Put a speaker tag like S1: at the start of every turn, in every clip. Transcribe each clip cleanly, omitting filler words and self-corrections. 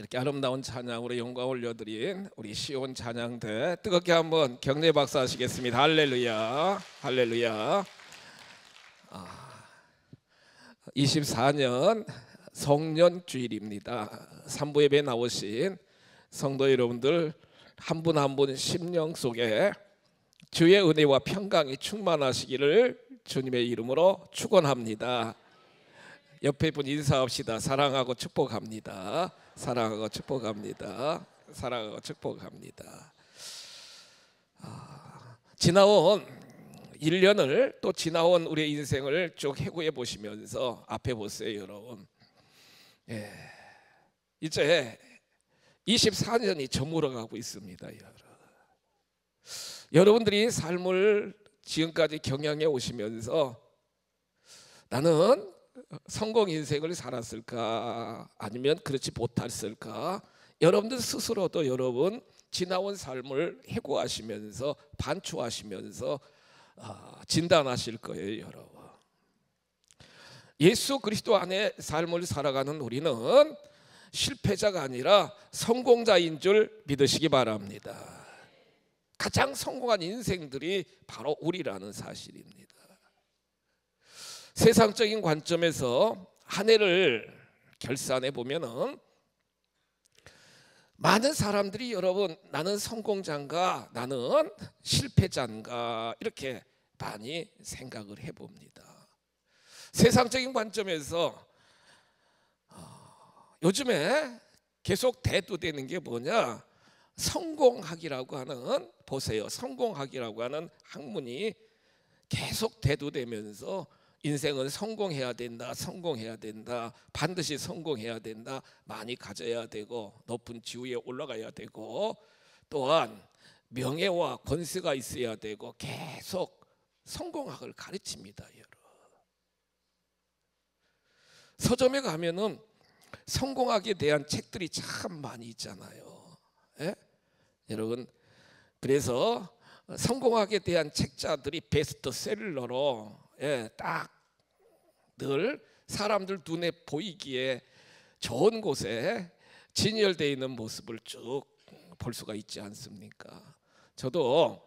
S1: 이렇게 아름다운 찬양으로 영광 올려드린 우리 시온 찬양대 뜨겁게 한번 격려 박수하시겠습니다. 할렐루야, 할렐루야. 24년 성년 주일입니다. 산부 예배 나오신 성도 여러분들 한 분 한 분 심령 속에 주의 은혜와 평강이 충만하시기를 주님의 이름으로 축원합니다. 옆에 분 인사합시다. 사랑하고 축복합니다. 사랑하고 축복합니다. 사랑하고 축복합니다. 지나온 1년을 또 지나온 우리의 인생을 쭉 해고해 보시면서 앞에 보세요, 여러분. 이제 24년이 저물어가고 있습니다, 여러분. 여러분들이 삶을 지금까지 경영해 오시면서 나는 성공 인생을 살았을까 아니면 그렇지 못했을까, 여러분들 스스로도 여러분 지나온 삶을 해고하시면서 반추하시면서 진단하실 거예요, 여러분. 예수 그리스도 안에 삶을 살아가는 우리는 실패자가 아니라 성공자인 줄 믿으시기 바랍니다. 가장 성공한 인생들이 바로 우리라는 사실입니다. 세상적인 관점에서 한 해를 결산해 보면은 많은 사람들이 여러분 나는 성공자인가 나는 실패자인가 이렇게 많이 생각을 해봅니다. 세상적인 관점에서 요즘에 계속 대두되는 게 뭐냐, 성공학이라고 하는, 보세요, 성공학이라고 하는 학문이 계속 대두되면서 인생은 성공해야 된다, 성공해야 된다, 반드시 성공해야 된다, 많이 가져야 되고 높은 지위에 올라가야 되고 또한 명예와 권세가 있어야 되고 계속 성공학을 가르칩니다, 여러분. 서점에 가면은 성공학에 대한 책들이 참 많이 있잖아요. 여러분, 그래서 성공학에 대한 책자들이 베스트셀러로 딱 늘 사람들 눈에 보이기에 좋은 곳에 진열되어 있는 모습을 쭉 볼 수가 있지 않습니까? 저도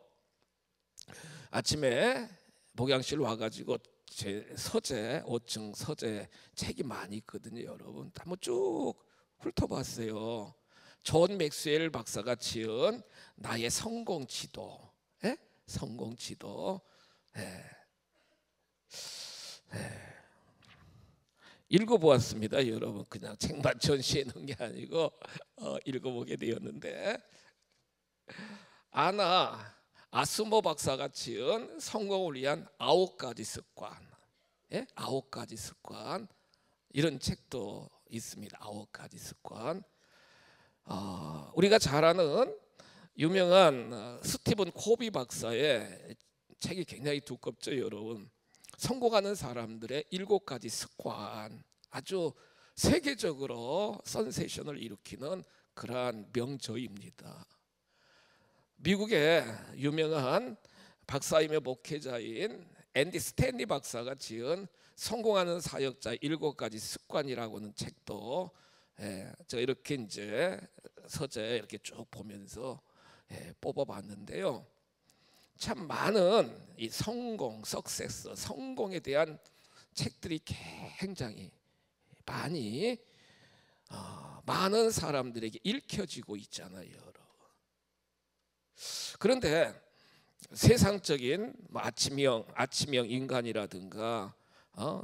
S1: 아침에 목양실 와가지고 제 서재 5층 서재 책이 많이 있거든요, 여러분. 한번 쭉 훑어봤어요. 존 맥스웰 박사가 지은 나의 성공 지도, 성공 지도. 읽어보았습니다, 여러분. 그냥 책만 전시해 놓은 게 아니고 읽어보게 되었는데, 아나 아스모 박사가 지은 성공을 위한 9가지 습관, 9가지 습관, 이런 책도 있습니다. 9가지 습관. 우리가 잘 아는 유명한 스티븐 코비 박사의 책이 굉장히 두껍죠, 여러분. 성공하는 사람들의 7가지 습관, 아주 세계적으로 센세이션을 일으키는 그러한 명저입니다. 미국의 유명한 박사이며 목회자인 앤디 스탠리 박사가 지은 성공하는 사역자의 7가지 습관이라고 하는 책도 저 이렇게 이제 서재 이렇게 쭉 보면서 뽑아봤는데요. 참 많은 이 성공, 석세스, 성공에 대한 책들이 굉장히 많이 많은 사람들에게 읽혀지고 있잖아요, 여러분. 그런데 세상적인 아침형 인간이라든가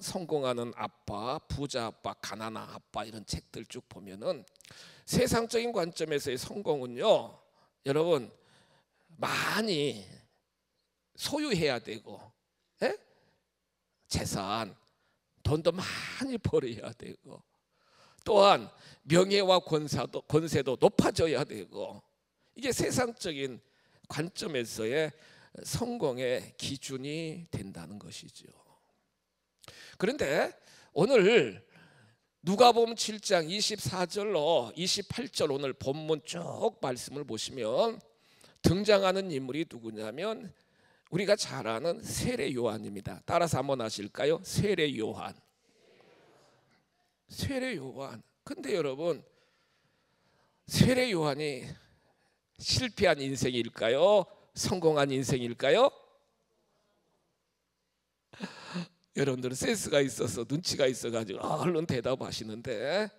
S1: 성공하는 아빠, 부자 아빠, 가난한 아빠, 이런 책들 쭉 보면은 세상적인 관점에서의 성공은요, 여러분, 많이 소유해야 되고, 재산, 돈도 많이 벌어야 되고, 또한 명예와 권세도 높아져야 되고, 이게 세상적인 관점에서의 성공의 기준이 된다는 것이죠. 그런데 오늘 누가복음 7장 24절로 28절 오늘 본문 쭉 말씀을 보시면 등장하는 인물이 누구냐면 우리가 잘 아는 세례 요한입니다. 따라서 한번 하실까요? 세례 요한. 세례 요한. 근데 여러분, 세례 요한이 실패한 인생일까요? 성공한 인생일까요? 여러분들은 센스가 있어서 눈치가 있어가지고 얼른 대답하시는데,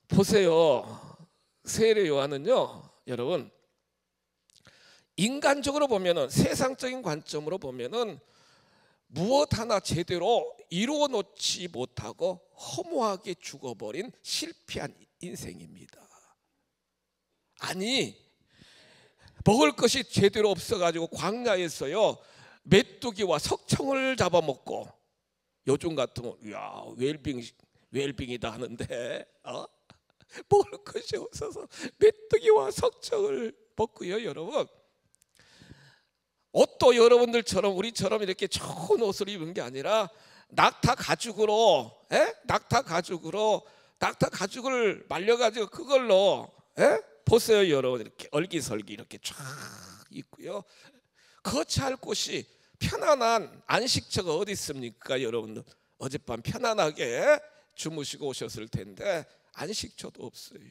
S1: 보세요. 세례 요한은요, 여러분, 인간적으로 보면은, 세상적인 관점으로 보면은 무엇 하나 제대로 이루어 놓지 못하고 허무하게 죽어버린 실패한 인생입니다. 아니, 먹을 것이 제대로 없어가지고 광야에서요 메뚜기와 석청을 잡아먹고, 요즘 같으면 야 웰빙이다 하는데, 먹을 것이 없어서 메뚜기와 석청을 먹고요. 여러분, 옷도 여러분들처럼 우리처럼 이렇게 좋은 옷을 입은 게 아니라 낙타 가죽으로, 낙타 가죽을 말려가지고 그걸로, 보세요 여러분, 이렇게 얼기설기 이렇게 쫙 있고요. 거처할 곳이, 편안한 안식처가 어디 있습니까? 여러분들 어젯밤 편안하게 주무시고 오셨을 텐데 안식처도 없어요.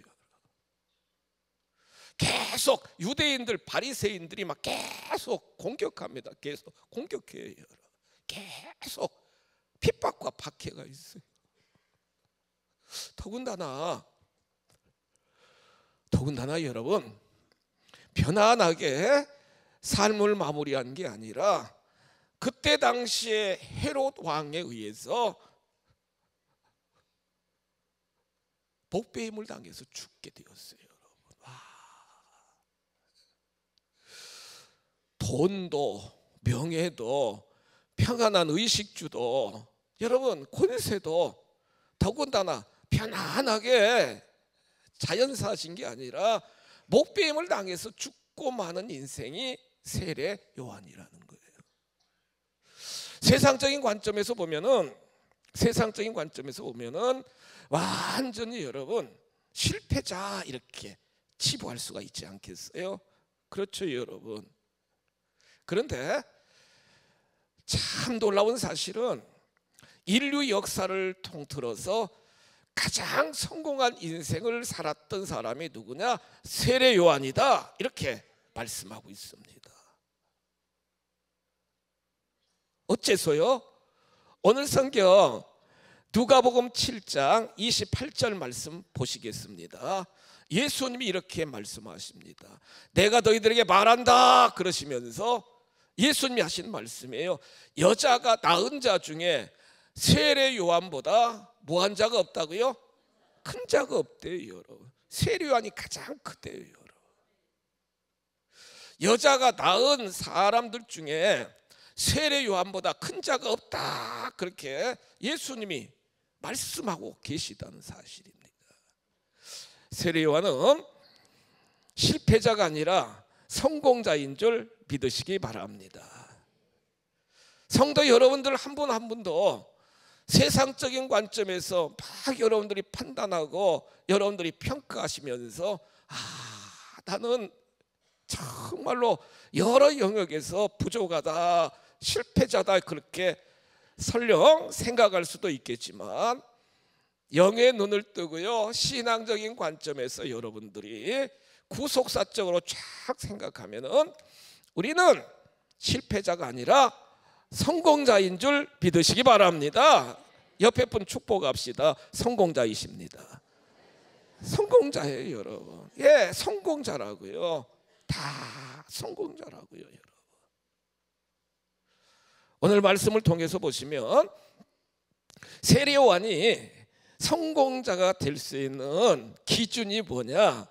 S1: 계속 유대인들, 바리새인들이 막 계속 공격합니다. 계속 공격해요. 계속 핍박과 박해가 있어요. 더군다나 여러분, 편안하게 삶을 마무리한 게 아니라 그때 당시에 헤롯 왕에 의해서 복배임을 당해서 죽게 되었어요. 여러분, 돈도 명예도 평안한 의식주도, 여러분 권세도, 더군다나 편안하게 자연사하신 게 아니라 목배임을 당해서 죽고 마는 인생이 세례 요한이라는 거예요. 세상적인 관점에서 보면은 완전히 여러분 실패자 이렇게 치부할 수가 있지 않겠어요? 그렇죠 여러분. 그런데 참 놀라운 사실은 인류 역사를 통틀어서 가장 성공한 인생을 살았던 사람이 누구냐? 세례 요한이다, 이렇게 말씀하고 있습니다. 어째서요? 오늘 성경 누가복음 7장 28절 말씀 보시겠습니다. 예수님이 이렇게 말씀하십니다. 내가 너희들에게 말한다 그러시면서 예수님이 하신 말씀이에요. 여자가 낳은 자 중에 세례 요한보다 뭐한 자가 없다고요? 큰 자가 없대요. 여러분, 세례 요한이 가장 크대요. 여러분, 여자가 낳은 사람들 중에 세례 요한보다 큰 자가 없다, 그렇게 예수님이 말씀하고 계시다는 사실입니다. 세례 요한은 실패자가 아니라 성공자인 줄 믿으시기 바랍니다. 성도 여러분들 한 분 한 분도 세상적인 관점에서 막 여러분들이 판단하고 여러분들이 평가하시면서 나는 정말로 여러 영역에서 부족하다, 실패자다, 그렇게 설령 생각할 수도 있겠지만, 영의 눈을 뜨고요 신앙적인 관점에서 여러분들이 구속사적으로 쫙 생각하면은 우리는 실패자가 아니라 성공자인 줄 믿으시기 바랍니다. 옆에 분 축복합시다. 성공자이십니다. 성공자예요 여러분. 예, 성공자라고요. 다 성공자라고요 여러분. 오늘 말씀을 통해서 보시면 세례 요한이 성공자가 될 수 있는 기준이 뭐냐?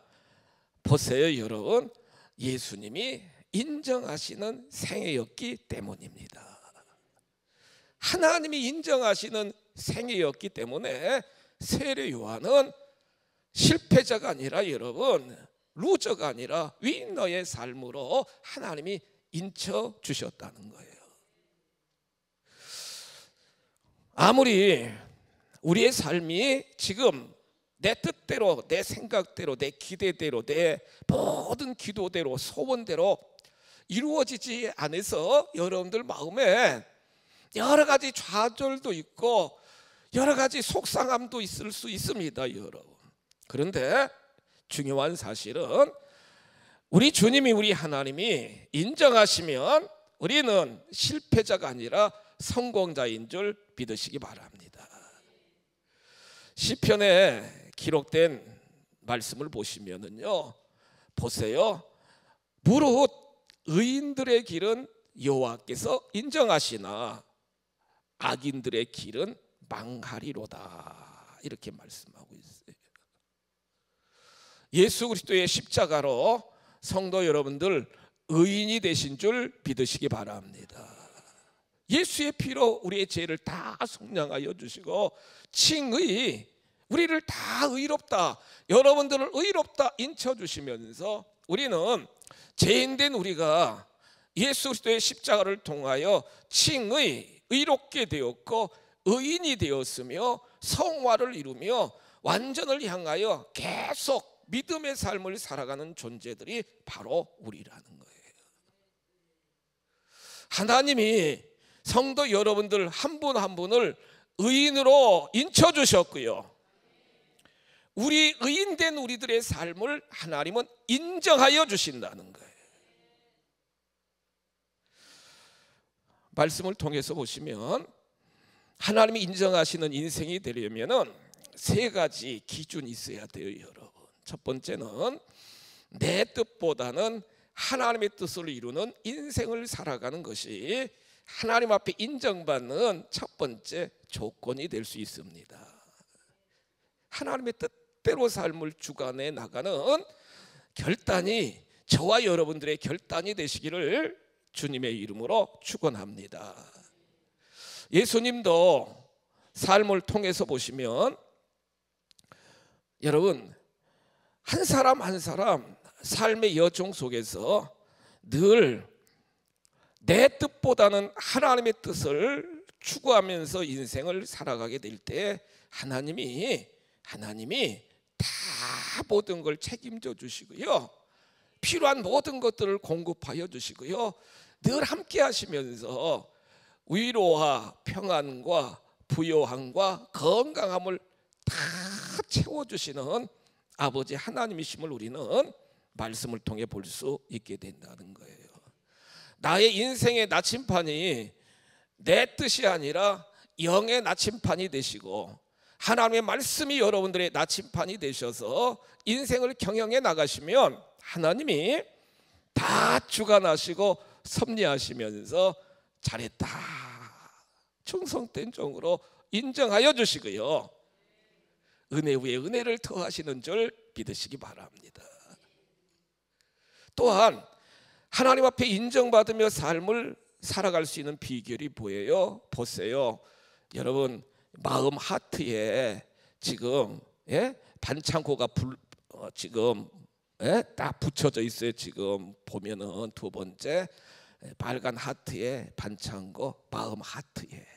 S1: 보세요 여러분, 예수님이 인정하시는 생애였기 때문입니다. 하나님이 인정하시는 생애였기 때문에 세례 요한은 실패자가 아니라 여러분, 루저가 아니라 위너의 삶으로 하나님이 인쳐 주셨다는 거예요. 아무리 우리의 삶이 지금 내 뜻대로, 내 생각대로, 내 기대대로, 내 모든 기도대로, 소원대로 이루어지지 않아서 여러분들 마음에 여러 가지 좌절도 있고 여러 가지 속상함도 있을 수 있습니다 여러분. 그런데 중요한 사실은 우리 주님이, 우리 하나님이 인정하시면 우리는 실패자가 아니라 성공자인 줄 믿으시기 바랍니다. 시편에 기록된 말씀을 보시면은요, 보세요. 무릇 의인들의 길은 여호와께서 인정하시나 악인들의 길은 망하리로다, 이렇게 말씀하고 있어요. 예수 그리스도의 십자가로 성도 여러분들 의인이 되신 줄 믿으시기 바랍니다. 예수의 피로 우리의 죄를 다 속량하여 주시고 칭의, 우리를 다 의롭다, 여러분들을 의롭다 인쳐주시면서 우리는 죄인된 우리가 예수 그리스도의 십자가를 통하여 칭의, 의롭게 되었고 의인이 되었으며 성화를 이루며 완전을 향하여 계속 믿음의 삶을 살아가는 존재들이 바로 우리라는 거예요. 하나님이 성도 여러분들 한 분 한 분을 의인으로 인쳐주셨고요, 우리 의인된 우리들의 삶을 하나님은 인정하여 주신다는 거예요. 말씀을 통해서 보시면 하나님이 인정하시는 인생이 되려면 세 가지 기준이 있어야 돼요, 여러분. 첫 번째는 내 뜻보다는 하나님의 뜻을 이루는 인생을 살아가는 것이 하나님 앞에 인정받는 첫 번째 조건이 될 수 있습니다. 하나님의 뜻대로 삶을 주관해 나가는 결단이 저와 여러분들의 결단이 되시기를 주님의 이름으로 축원합니다. 예수님도 삶을 통해서 보시면 여러분, 한 사람 한 사람 삶의 여정 속에서 늘 내 뜻보다는 하나님의 뜻을 추구하면서 인생을 살아가게 될 때 하나님이 다 모든 걸 책임져 주시고요, 필요한 모든 것들을 공급하여 주시고요, 늘 함께 하시면서 위로와 평안과 부요함과 건강함을 다 채워주시는 아버지 하나님이심을 우리는 말씀을 통해 볼 수 있게 된다는 거예요. 나의 인생의 나침판이 내 뜻이 아니라 영의 나침판이 되시고 하나님의 말씀이 여러분들의 나침판이 되셔서 인생을 경영해 나가시면 하나님이 다 주관하시고 섭리하시면서 잘했다, 충성된 종으로 인정하여 주시고요, 은혜 위에 은혜를 더하시는 줄 믿으시기 바랍니다. 또한 하나님 앞에 인정받으며 삶을 살아갈 수 있는 비결이 뭐예요? 보세요, 여러분, 마음 하트에 지금 반창고가 지금 딱 붙여져 있어요. 지금 보면은 두 번째 빨간 하트에 반창고, 마음 하트에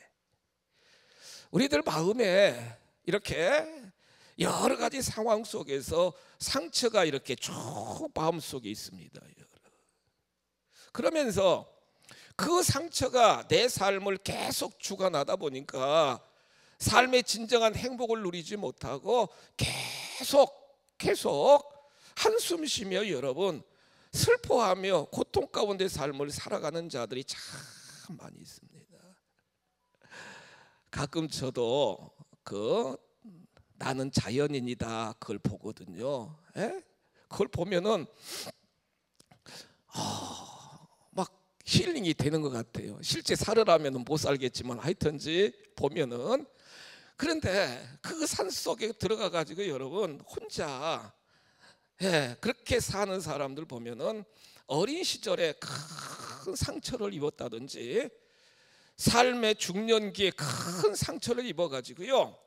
S1: 우리들 마음에 이렇게 여러 가지 상황 속에서 상처가 이렇게 쭉 마음속에 있습니다. 그러면서 그 상처가 내 삶을 계속 주관하다 보니까 삶의 진정한 행복을 누리지 못하고 계속 한숨 쉬며 여러분 슬퍼하며 고통 가운데 삶을 살아가는 자들이 참 많이 있습니다. 가끔 저도 나는 자연인이다 그걸 보거든요. 그걸 보면은 막 힐링이 되는 것 같아요. 실제 살으라면 못 살겠지만 하여튼지 보면은, 그런데 그 산속에 들어가 가지고 여러분 혼자 그렇게 사는 사람들 보면은 어린 시절에 큰 상처를 입었다든지 삶의 중년기에 큰 상처를 입어가지고요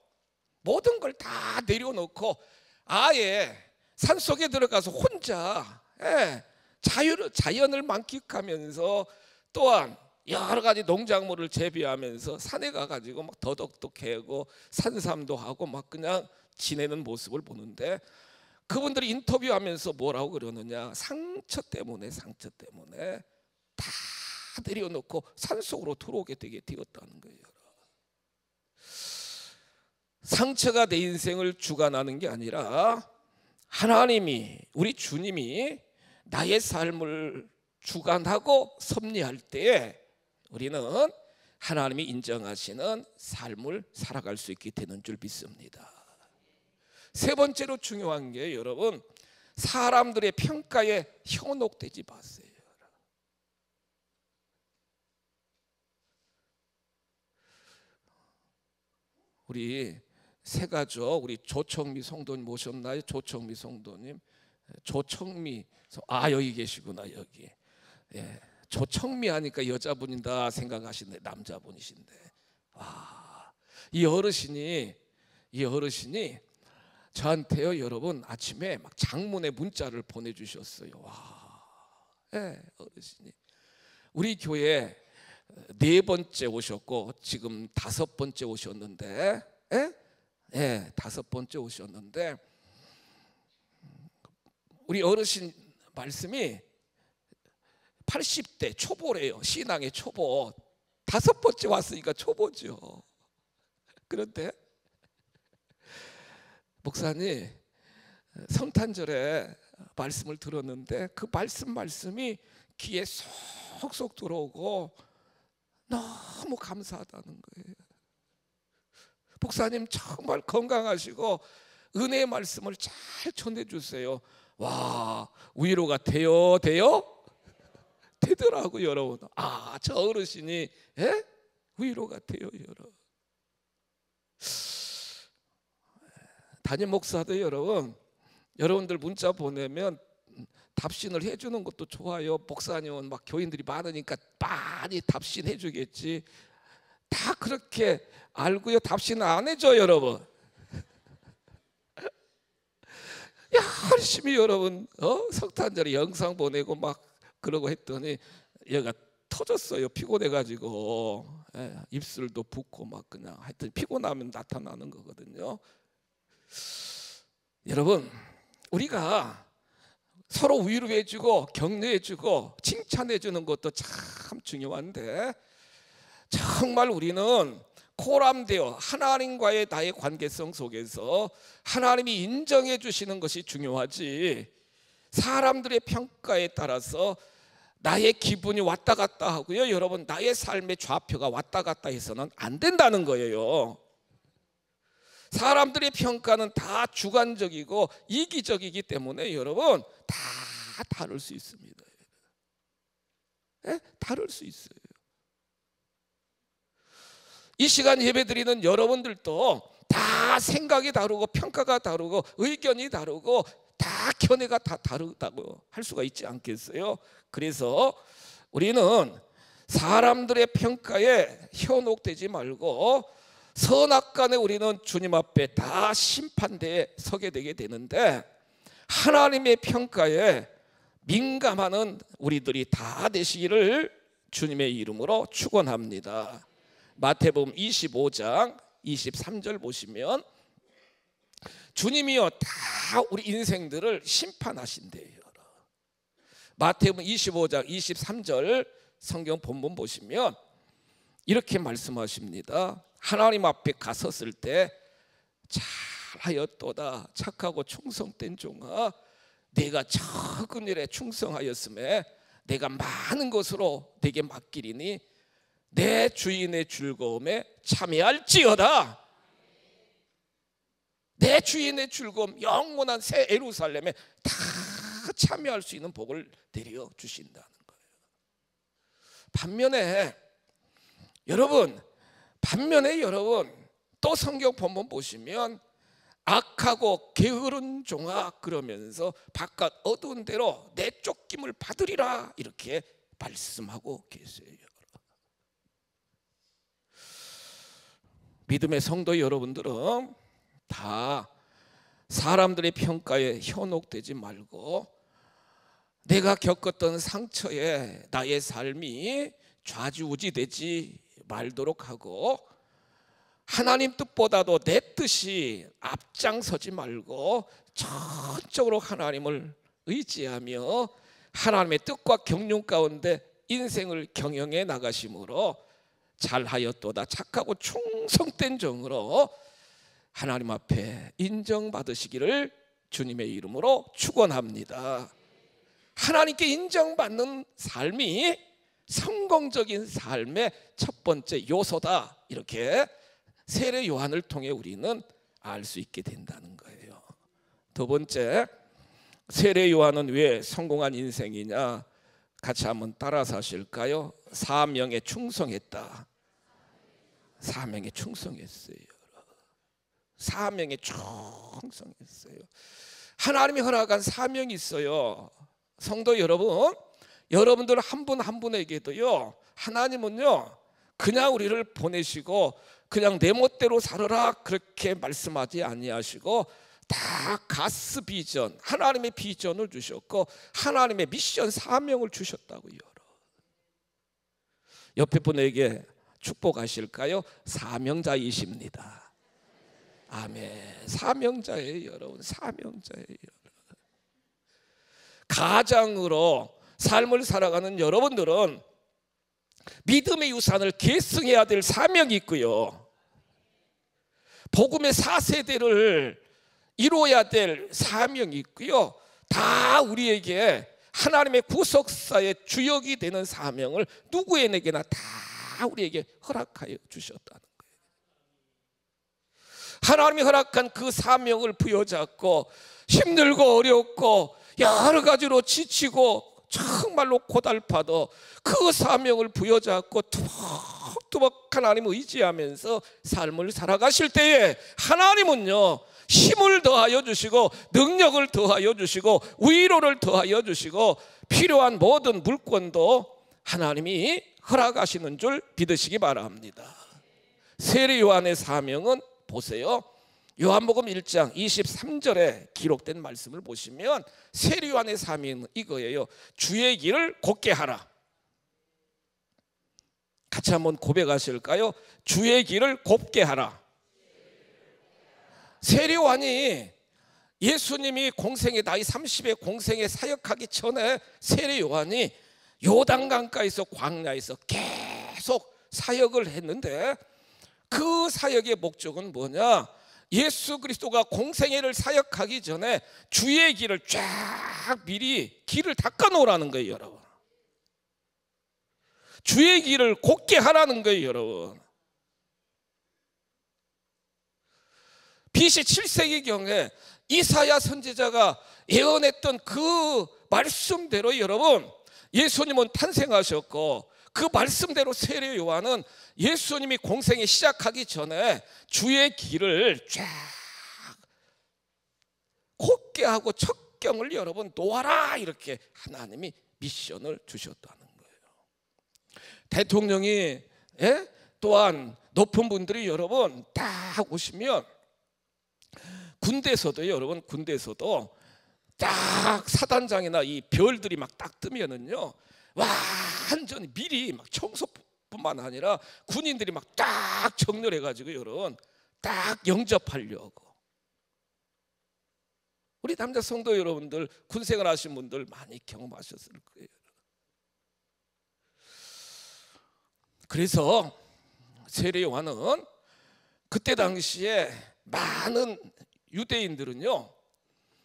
S1: 모든 걸 다 내려놓고 아예 산속에 들어가서 혼자 자연을 만끽하면서 또한 여러 가지 농작물을 재배하면서 산에 가가지고 막 더덕도 캐고 산삼도 하고 막 그냥 지내는 모습을 보는데, 그분들이 인터뷰하면서 뭐라고 그러느냐, 상처 때문에 다 내려놓고 산속으로 들어오게 되게 되었다는 거예요. 상처가 내 인생을 주관하는 게 아니라 하나님이, 우리 주님이 나의 삶을 주관하고 섭리할 때에 우리는 하나님이 인정하시는 삶을 살아갈 수 있게 되는 줄 믿습니다. 세 번째로 중요한 게 여러분, 사람들의 평가에 현혹되지 마세요. 우리 세 가족, 우리 조청미 성도님 모셨나요? 조청미 성도님, 조청미, 여기 계시구나. 여기. 예, 조청미 하니까 여자분이다 생각하시네. 남자분이신데, 와, 이 어르신이 저한테요, 여러분, 아침에 막 장문의 문자를 보내주셨어요. 와, 예, 어르신이 우리 교회 4번째 오셨고 지금 5번째 오셨는데, 예, 5번째 오셨는데, 우리 어르신 말씀이 80대 초보래요. 신앙의 초보. 5번째 왔으니까 초보죠. 그런데 목사님, 성탄절에 말씀을 들었는데 그 말씀이 귀에 쏙쏙 들어오고 너무 감사하다는 거예요. 목사님 정말 건강하시고 은혜의 말씀을 잘 전해주세요. 와, 위로가 되더라고요, 여러분. 저 어르신이, 예? 위로가 돼요, 여러분. 담임 목사도 여러분들 문자 보내면 답신을 해주는 것도 좋아요. 목사님은 막 교인들이 많으니까 많이 답신해 주겠지. 다 그렇게 알고요, 답신 안 해줘, 여러분. 열심히 여러분 성탄절에 영상 보내고 막 그러고 했더니 얘가 터졌어요. 피곤해가지고. 입술도 붓고 막 그냥 하여튼 피곤하면 나타나는 거거든요. 여러분, 우리가 서로 위로해주고 격려해주고 칭찬해주는 것도 참 중요한데, 정말 우리는 코람되어 하나님과의 나의 관계성 속에서 하나님이 인정해 주시는 것이 중요하지, 사람들의 평가에 따라서 나의 기분이 왔다 갔다 하고요, 여러분, 나의 삶의 좌표가 왔다 갔다 해서는 안 된다는 거예요. 사람들의 평가는 다 주관적이고 이기적이기 때문에 여러분, 다 다를 수 있습니다. 다를 수 있어요. 이 시간 예배드리는 여러분들도 다 생각이 다르고 평가가 다르고 의견이 다르고 다 견해가 다 다르다고 할 수가 있지 않겠어요? 그래서 우리는 사람들의 평가에 현혹되지 말고 선악간에 우리는 주님 앞에 다 심판대에 서게 되게 되는데, 하나님의 평가에 민감하는 우리들이 다 되시기를 주님의 이름으로 축원합니다. 마태복음 25장 23절 보시면 주님이요 다 우리 인생들을 심판하신대요. 마태복음 25장 23절 성경 본문 보시면 이렇게 말씀하십니다. 하나님 앞에 갔었을 때 잘하였도다 착하고 충성된 종아, 내가 적은 일에 충성하였음에 내가 많은 것으로 내게 맡기리니 내 주인의 즐거움에 참여할지어다. 내 주인의 즐거움, 영원한 새 예루살렘에 다 참여할 수 있는 복을 내려 주신다는 거예요. 반면에 여러분 또 성경 본문 보시면 악하고 게으른 종아 그러면서 바깥 어두운 데로 내쫓김을 받으리라 이렇게 말씀하고 계세요. 믿음의 성도 여러분들은 다 사람들의 평가에 현혹되지 말고 내가 겪었던 상처에 나의 삶이 좌지우지되지 말도록 하고, 하나님 뜻보다도 내 뜻이 앞장서지 말고 전적으로 하나님을 의지하며 하나님의 뜻과 경륜 가운데 인생을 경영해 나가심으로 잘하였도다 착하고 충성된 종으로 하나님 앞에 인정받으시기를 주님의 이름으로 축원합니다. 하나님께 인정받는 삶이 성공적인 삶의 첫 번째 요소다, 이렇게 세례 요한을 통해 우리는 알 수 있게 된다는 거예요. 두 번째, 세례 요한은 왜 성공한 인생이냐? 같이 한번 따라서 하실까요? 사명에 충성했다. 사명에 충성했어요. 사명에 충성했어요. 하나님이 허락한 사명이 있어요. 성도 여러분, 여러분들 한 분 한 분에게도요, 하나님은요 그냥 우리를 보내시고 그냥 내 멋대로 살아라 그렇게 말씀하지 아니하시고 다 가스 비전, 하나님의 비전을 주셨고 하나님의 미션 사명을 주셨다고요. 옆에 분에게 축복하실까요? 사명자이십니다. 아멘. 사명자예요, 여러분. 사명자예요. 가장으로 삶을 살아가는 여러분들은 믿음의 유산을 계승해야 될 사명이 있고요, 복음의 4세대를 이루어야 될 사명이 있고요, 다 우리에게 하나님의 구속사의 주역이 되는 사명을 누구에게나 다 우리에게 허락하여 주셨다는 거예요. 하나님이 허락한 그 사명을 부여잡고 힘들고 어렵고 여러 가지로 지치고 정말로 고달파도 그 사명을 부여잡고 투벅투벅 하나님을 의지하면서 삶을 살아가실 때에 하나님은요 힘을 더하여 주시고 능력을 더하여 주시고 위로를 더하여 주시고 필요한 모든 물건도 하나님이 허락하시는 줄 믿으시기 바랍니다. 세례 요한의 사명은 보세요. 요한복음 1장 23절에 기록된 말씀을 보시면 세례 요한의 사명은 이거예요. 주의 길을 곱게 하라. 같이 한번 고백하실까요? 주의 길을 곱게 하라. 세례 요한이 예수님이 공생의 나이 30의 공생에 사역하기 전에 세례 요한이 요단강가에서 광야에서 계속 사역을 했는데 그 사역의 목적은 뭐냐? 예수 그리스도가 공생애를 사역하기 전에 주의 길을 쫙 미리 길을 닦아 놓으라는 거예요, 여러분. 주의 길을 곱게 하라는 거예요, 여러분. BC 7세기경에 이사야 선지자가 예언했던 그 말씀대로 여러분 예수님은 탄생하셨고 그 말씀대로 세례 요한은 예수님이 공생에 시작하기 전에 주의 길을 쫙 곱게 하고 척경을 여러분 놓아라, 이렇게 하나님이 미션을 주셨다는 거예요. 대통령이 또한 높은 분들이 여러분 딱 오시면 군대에서도 여러분 군대에서도 딱 사단장이나 이 별들이 막 딱 뜨면은요 완전히 미리 막 청소뿐만 아니라 군인들이 막 딱 정렬해 가지고 여러분 딱 영접하려고. 우리 남자 성도 여러분들 군생활 하신 분들 많이 경험하셨을 거예요. 그래서 세례 요한은 그때 당시에 많은 유대인들은요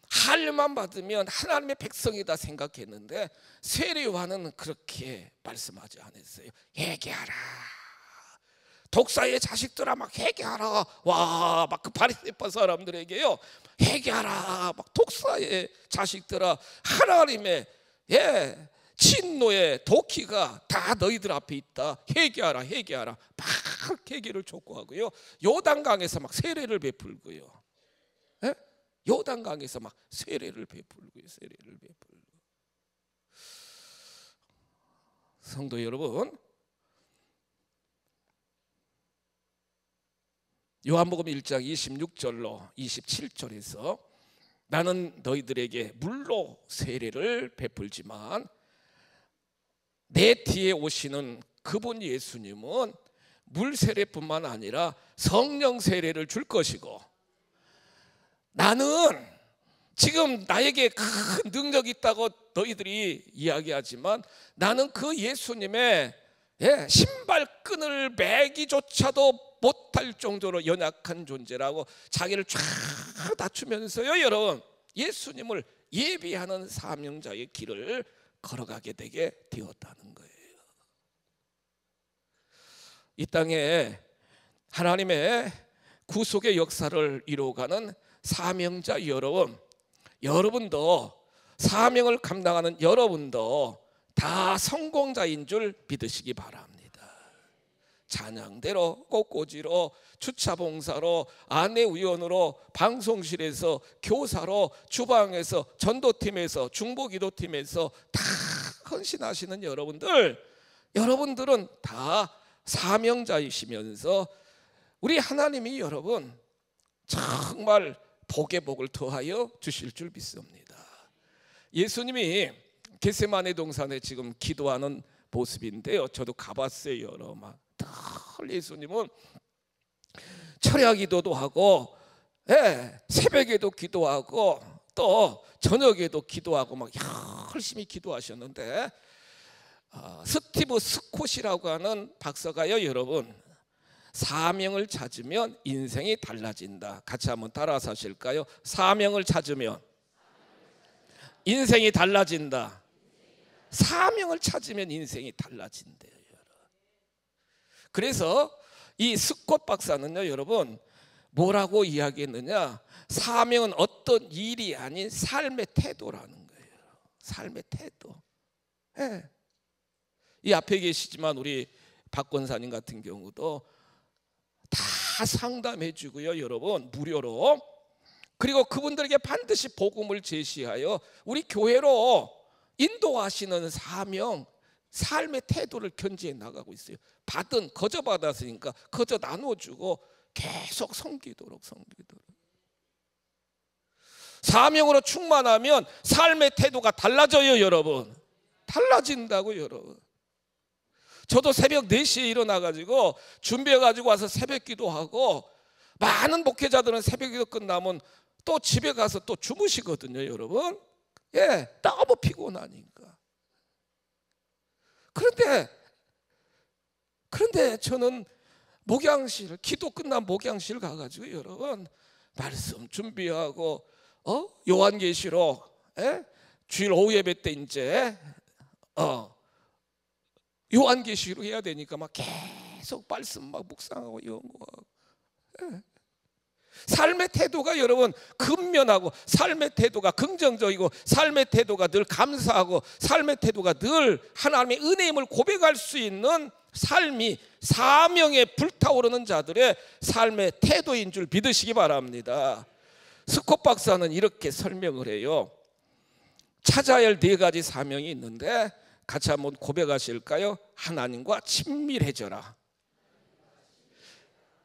S1: 할례만 받으면 하나님의 백성이다 생각했는데 세례 요한은 그렇게 말씀하지 않았어요. 회개하라. 독사의 자식들아 막 회개하라. 와, 막 그 바리새파 사람들에게요 회개하라. 막 독사의 자식들아 하나님의 진노의 도끼가 다 너희들 앞에 있다. 회개하라, 회개하라. 막 회개를 촉구하고요. 요단강에서 막 세례를 베풀고요. 요단강에서 막 세례를 베풀고요. 세례를 베풀고. 성도 여러분, 요한복음 1장 26절로 27절에서 나는 너희들에게 물로 세례를 베풀지만 내 뒤에 오시는 그분 예수님은 물 세례뿐만 아니라 성령 세례를 줄 것이고 나는 지금 나에게 큰 능력이 있다고 너희들이 이야기하지만 나는 그 예수님의 신발끈을 매기조차도 못할 정도로 연약한 존재라고 자기를 쫙 낮추면서요 여러분 예수님을 예비하는 사명자의 길을 걸어가게 되게 되었다는 거예요. 이 땅에 하나님의 구속의 역사를 이루어가는 사명자 여러분, 여러분도 사명을 감당하는 여러분도 다 성공자인 줄 믿으시기 바랍니다. 찬양대로, 꽃꽂이로, 주차봉사로, 아내위원으로, 방송실에서, 교사로, 주방에서, 전도팀에서, 중보기도팀에서 다 헌신하시는 여러분들은 다 사명자이시면서 우리 하나님이 여러분 정말 복의 복을 더하여 주실 줄 믿습니다. 예수님이 겟세마네 동산에 지금 기도하는 모습인데요, 저도 가봤어요. 여러분, 예수님은 철야 기도도 하고, 새벽에도 기도하고, 또 저녁에도 기도하고 막 열심히 기도하셨는데, 스티브 스콧이라고 하는 박사가요, 여러분, 사명을 찾으면 인생이 달라진다. 같이 한번 따라서 하실까요? 사명을 찾으면 인생이 달라진다. 사명을 찾으면 인생이 달라진대요. 그래서 이 스콧 박사는요, 여러분, 뭐라고 이야기했느냐? 사명은 어떤 일이 아닌 삶의 태도라는 거예요. 삶의 태도. 이 앞에 계시지만 우리 박 권사님 같은 경우도 다 상담해 주고요, 여러분, 무료로. 그리고 그분들에게 반드시 복음을 제시하여 우리 교회로 인도하시는 사명, 삶의 태도를 견지해 나가고 있어요. 거저 받았으니까 거저 나눠주고 계속 섬기도록. 사명으로 충만하면 삶의 태도가 달라져요, 여러분. 달라진다고, 여러분. 저도 새벽 4시에 일어나가지고 준비해가지고 와서 새벽 기도하고, 많은 목회자들은 새벽 기도 끝나면 또 집에 가서 또 주무시거든요, 여러분. 너무 피곤하니까. 그런데 저는 기도 끝난 목양실 가가지고 여러분 말씀 준비하고, 요한계시록, 주일 오후 예배 때 이제 요한계시록 해야 되니까 막 계속 말씀 막 묵상하고 연구하고. 삶의 태도가 여러분 근면하고, 삶의 태도가 긍정적이고, 삶의 태도가 늘 감사하고, 삶의 태도가 늘 하나님의 은혜임을 고백할 수 있는 삶이 사명에 불타오르는 자들의 삶의 태도인 줄 믿으시기 바랍니다. 스콧 박사는 이렇게 설명을 해요. 찾아야 할 4가지 사명이 있는데 같이 한번 고백하실까요? 하나님과 친밀해져라.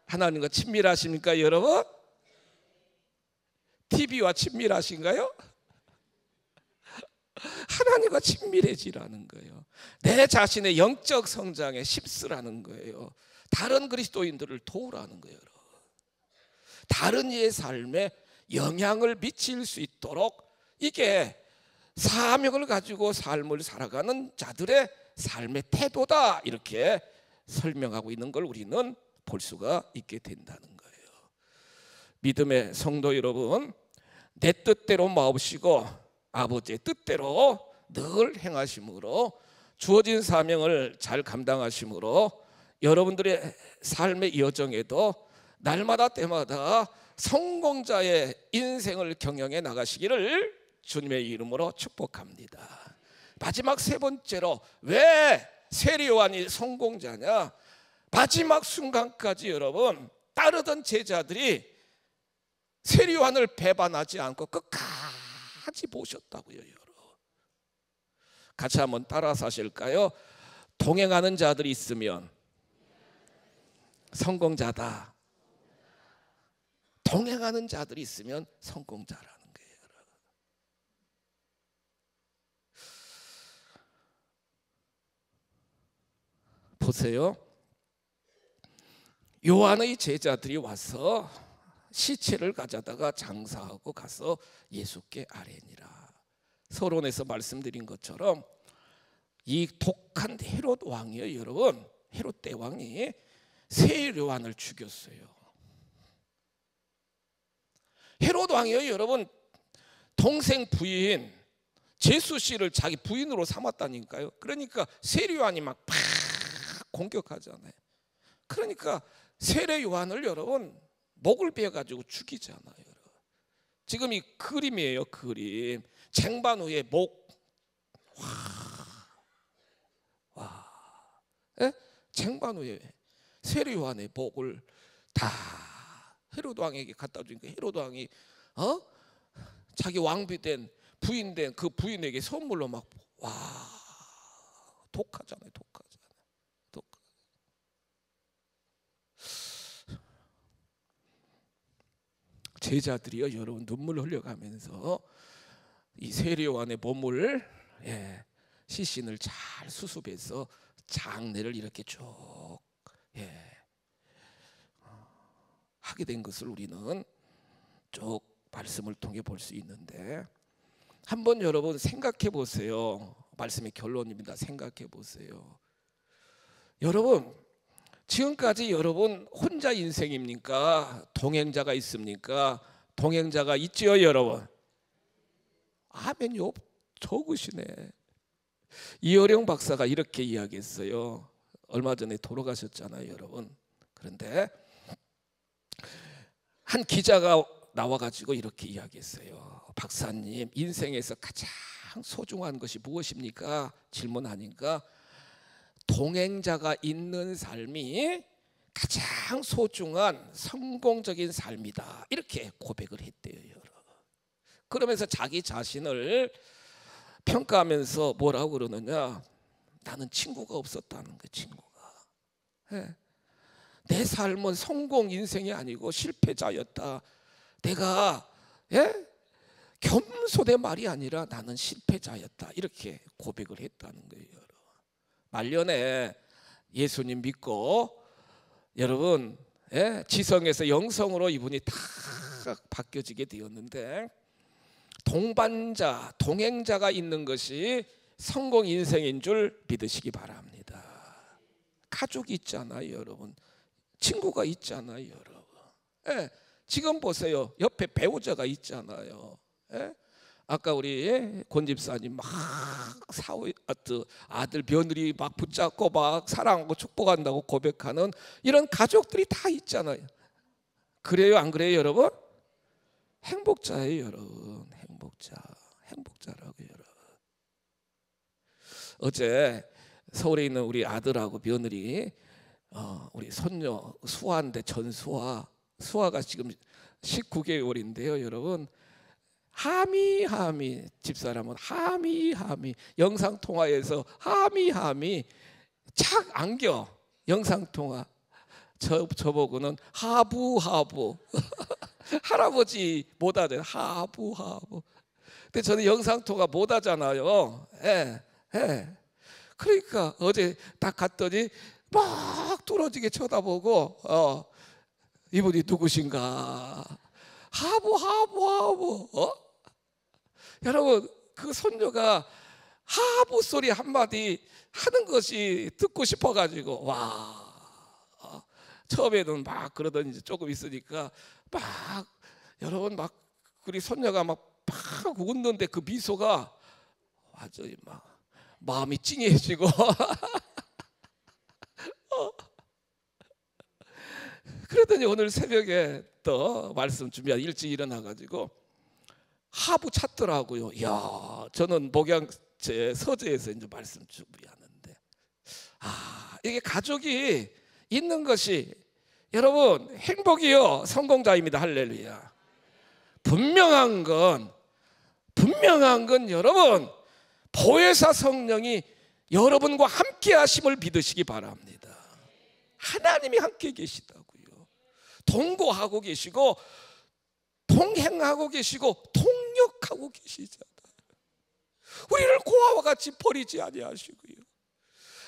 S1: 하나님과 친밀하십니까, 여러분? TV와 친밀하신가요? 하나님과 친밀해지라는 거예요. 내 자신의 영적 성장에 힘쓰라는 거예요. 다른 그리스도인들을 도우라는 거예요. 다른 이의 삶에 영향을 미칠 수 있도록, 이게 사명을 가지고 삶을 살아가는 자들의 삶의 태도다, 이렇게 설명하고 있는 걸 우리는 볼 수가 있게 된다는 거예요. 믿음의 성도 여러분, 내 뜻대로 마옵시고 아버지의 뜻대로 늘 행하심으로, 주어진 사명을 잘 감당하심으로 여러분들의 삶의 여정에도 날마다 때마다 성공자의 인생을 경영해 나가시기를 주님의 이름으로 축복합니다. 마지막 3번째로, 왜 세례 요한이 성공자냐? 마지막 순간까지 여러분 따르던 제자들이 세례 요한을 배반하지 않고 끝까지 모셨다고요, 여러분. 같이 한번 따라서 하실까요? 동행하는 자들이 있으면 성공자다. 동행하는 자들이 있으면 성공자라는 거예요, 여러분. 보세요. 요한의 제자들이 와서 시체를 가져다가 장사하고 가서 예수께 아뢰니라. 서론에서 말씀드린 것처럼 이 독한 헤롯 왕이요, 여러분, 헤롯 대왕이 세례 요한을 죽였어요. 헤롯 왕이요, 여러분, 동생 부인 제수 씨를 자기 부인으로 삼았다니까요. 그러니까 세례 요한이 막 팍 공격하잖아요. 그러니까 세례 요한을 여러분 목을 베어가지고 죽이잖아요. 지금 이 그림이에요. 그림. 쟁반 후에 목. 와. 예? 쟁반 후에 세례 요한의 목을 다 헤로드 왕에게 갖다 주니까 헤로드 왕이 자기 왕비된 부인된 그 부인에게 선물로 막 독하잖아요. 제자들이요 여러분 눈물 흘려가면서 이 세례 요한의 몸을 시신을 잘 수습해서 장례를 이렇게 쭉 하게 된 것을 우리는 쭉 말씀을 통해 볼 수 있는데, 한번 여러분 생각해 보세요. 말씀의 결론입니다. 생각해 보세요. 여러분 지금까지 여러분 혼자 인생입니까? 동행자가 있습니까? 동행자가 있지요 여러분? 아멘요 적으시네. 이어령 박사가 이렇게 이야기했어요. 얼마 전에 돌아가셨잖아요 여러분. 그런데 한 기자가 나와가지고 이렇게 이야기했어요. 박사님, 인생에서 가장 소중한 것이 무엇입니까? 질문하니까 동행자가 있는 삶이 가장 소중한 성공적인 삶이다, 이렇게 고백을 했대요 여러분. 그러면서 자기 자신을 평가하면서 뭐라고 그러느냐, 나는 친구가 없었다는 거예요. 친구가. 내 삶은 성공 인생이 아니고 실패자였다. 내가 겸손의 말이 아니라 나는 실패자였다, 이렇게 고백을 했다는 거예요 여러분. 말년에 예수님 믿고 여러분 지성에서 영성으로 이분이 다 바뀌어지게 되었는데, 동반자, 동행자가 있는 것이 성공 인생인 줄 믿으시기 바랍니다. 가족이 있잖아요 여러분. 친구가 있잖아요 여러분. 지금 보세요. 옆에 배우자가 있잖아요. 아까 우리 권 집사님 막 아들 며느리 막 붙잡고 막 사랑하고 축복한다고 고백하는 이런 가족들이 다 있잖아요. 그래요 안 그래요 여러분? 행복자예요 여러분. 행복자라고요 여러분. 어제 서울에 있는 우리 아들하고 며느리 우리 손녀 수아인데 수아가 지금 19개월인데요 여러분. 하미 집사람은 하미 영상통화에서 하미 착 안겨. 영상통화 저보고는 하부 할아버지 못 하잖아요. 하부. 근데 저는 영상통화 못 하잖아요. 그러니까 어제 딱 갔더니 막 뚫어지게 쳐다보고 이분이 누구신가? 하부. 여러분 그 손녀가 하부 소리 한마디 하는 것이 듣고 싶어가지고 처음에는 막 그러더니 이제 조금 있으니까 막 여러분 막 우리 손녀가 막 웃는데 그 미소가 완전히 막 마음이 찡해지고 그러더니 오늘 새벽에 또 말씀 준비하고 일찍 일어나가지고 하부 찾더라고요. 이야, 저는 목양제 서재에서 이제 말씀 준비하는데 이게 가족이 있는 것이 여러분 행복이요 성공자입니다. 할렐루야. 분명한 건 여러분 보혜사 성령이 여러분과 함께 하심을 믿으시기 바랍니다. 하나님이 함께 계시다고요. 동거하고 계시고 동행하고 계시고 동역하고 계시잖아요. 우리를 고아와 같이 버리지 아니하시고요.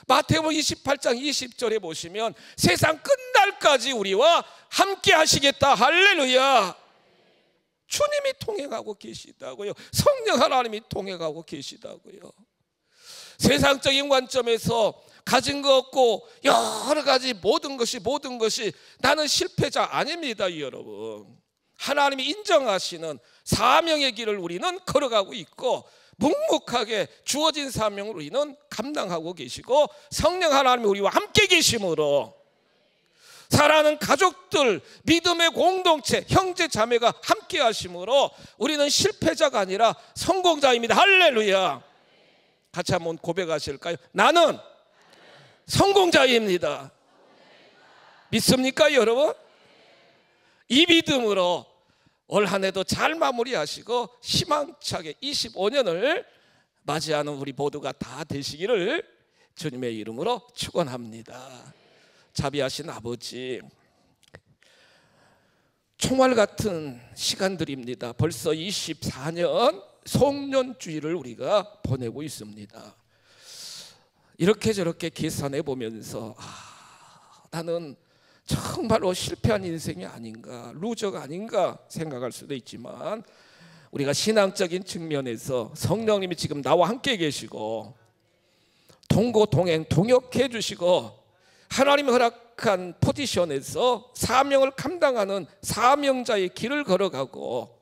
S1: 마태복음 28장 20절에 보시면 세상 끝날까지 우리와 함께 하시겠다. 할렐루야. 주님이 동행하고 계시다고요. 성령 하나님이 동행하고 계시다고요. 세상적인 관점에서 가진 거 없고 여러 가지 모든 것이 나는 실패자 아닙니다 여러분. 하나님이 인정하시는 사명의 길을 우리는 걸어가고 있고, 묵묵하게 주어진 사명을 우리는 감당하고 계시고, 성령 하나님이 우리와 함께 계심으로 사랑하는 가족들, 믿음의 공동체, 형제 자매가 함께 하심으로 우리는 실패자가 아니라 성공자입니다. 할렐루야. 같이 한번 고백하실까요? 나는 성공자입니다. 믿습니까 여러분? 이 믿음으로 올 한 해도 잘 마무리하시고 희망차게 25년을 맞이하는 우리 모두가 다 되시기를 주님의 이름으로 축원합니다. 자비하신 아버지, 총알 같은 시간들입니다. 벌써 24년 송년주의를 우리가 보내고 있습니다. 이렇게 저렇게 계산해 보면서 나는 정말로 실패한 인생이 아닌가, 루저가 아닌가 생각할 수도 있지만, 우리가 신앙적인 측면에서 성령님이 지금 나와 함께 계시고 동고 동행 동역해 주시고 하나님이 허락한 포지션에서 사명을 감당하는 사명자의 길을 걸어가고,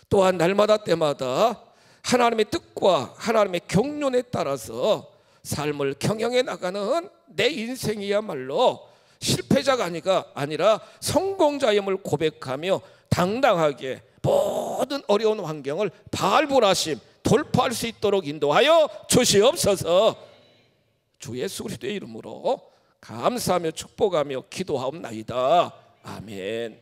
S1: 또한 날마다 때마다 하나님의 뜻과 하나님의 경륜에 따라서 삶을 경영해 나가는 내 인생이야말로 실패자가 아니라 성공자임을 고백하며 당당하게 모든 어려운 환경을 발굴하심 돌파할 수 있도록 인도하여 주시옵소서. 주 예수 그리스도의 이름으로 감사하며 축복하며 기도하옵나이다. 아멘.